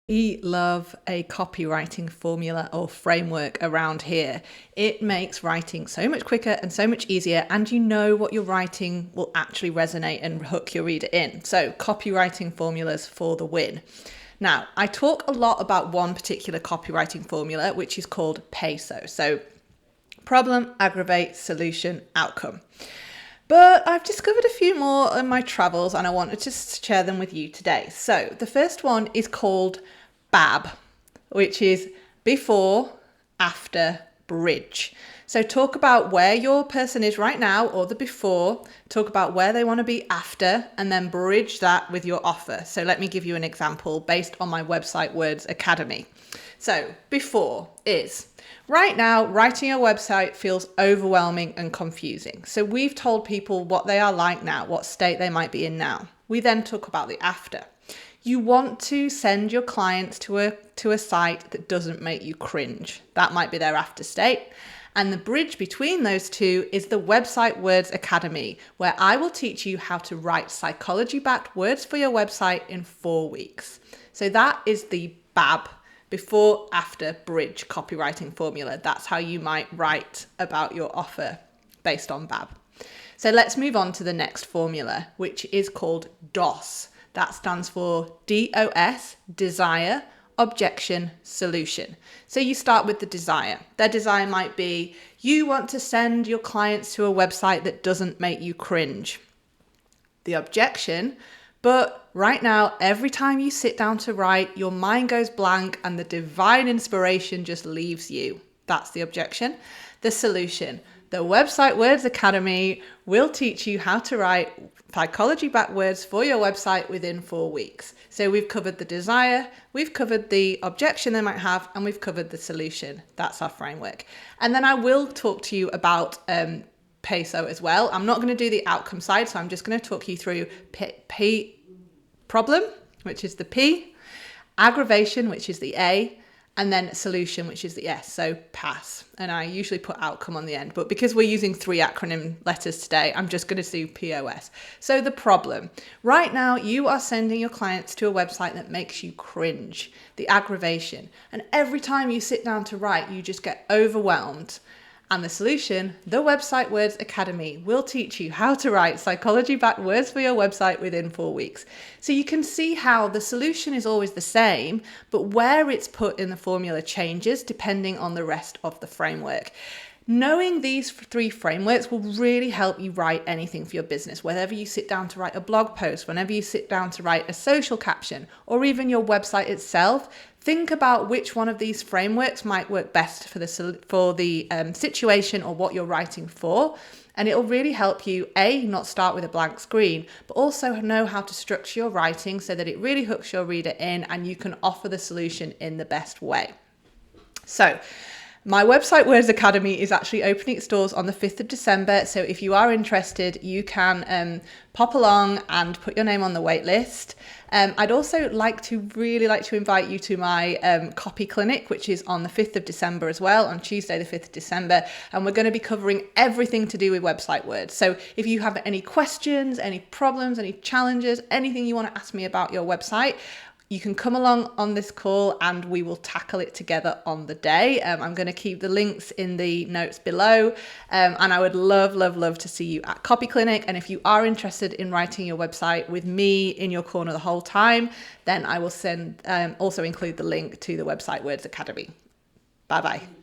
We love a copywriting formula or framework around here. It makes writing so much quicker and so much easier, and you know what you're writing will actually resonate and hook your reader in. So copywriting formulas for the win. Now, I talk a lot about one particular copywriting formula, which is called PESO. So problem, aggravate, solution, outcome. But I've discovered a few more in my travels and I wanted to share them with you today. So the first one is called BAB, which is before, after, bridge. So talk about where your person is right now or the before, talk about where they want to be after, and then bridge that with your offer. So let me give you an example based on my website Words Academy. So before is, right now, writing a website feels overwhelming and confusing. So we've told people what they are like now, what state they might be in now. We then talk about the after. You want to send your clients to a site that doesn't make you cringe. That might be their after state. And the bridge between those two is the website Words Academy, where I will teach you how to write psychology-backed words for your website in 4 weeks. So that is the BAB, before, after, bridge copywriting formula. That's how you might write about your offer based on BAB. So let's move on to the next formula, which is called DOS. That stands for DOS, desire, objection, solution. So you start with the desire. Their desire might be, you want to send your clients to a website that doesn't make you cringe. The objection, but right now, every time you sit down to write, your mind goes blank and the divine inspiration just leaves you. That's the objection. The solution. The website Words Academy will teach you how to write psychology-backed words for your website within 4 weeks. So we've covered the desire, we've covered the objection they might have, and we've covered the solution. That's our framework. And then I will talk to you about PESO as well. I'm not going to do the outcome side, so I'm just going to talk you through problem, which is the P, aggravation, which is the A, and then solution, which is the S, so PASS. And I usually put outcome on the end, but because we're using 3 acronym letters today, I'm just going to do POS. So the problem. Right now, you are sending your clients to a website that makes you cringe, the aggravation. And every time you sit down to write, you just get overwhelmed. And the solution, the website Words Academy will teach you how to write psychology-backed words for your website within 4 weeks. So you can see how the solution is always the same, but where it's put in the formula changes depending on the rest of the framework. Knowing these 3 frameworks will really help you write anything for your business, whenever you sit down to write a blog post, whenever you sit down to write a social caption, or even your website itself. Think about which one of these frameworks might work best for the situation or what you're writing for. And it'll really help you, A, not start with a blank screen, but also know how to structure your writing so that it really hooks your reader in and you can offer the solution in the best way. So, my website Words Academy is actually opening its doors on the 5th of December. So if you are interested, you can pop along and put your name on the wait list. I'd also really like to invite you to my copy clinic, which is on the 5th of December as well, on Tuesday, the 5th of December. And we're going to be covering everything to do with website words. So if you have any questions, any problems, any challenges, anything you want to ask me about your website, you can come along on this call and we will tackle it together on the day. I'm going to keep the links in the notes below. And I would love to see you at Copy Clinic. And if you are interested in writing your website with me in your corner the whole time, then I will also include the link to the website Words Academy. Bye-bye.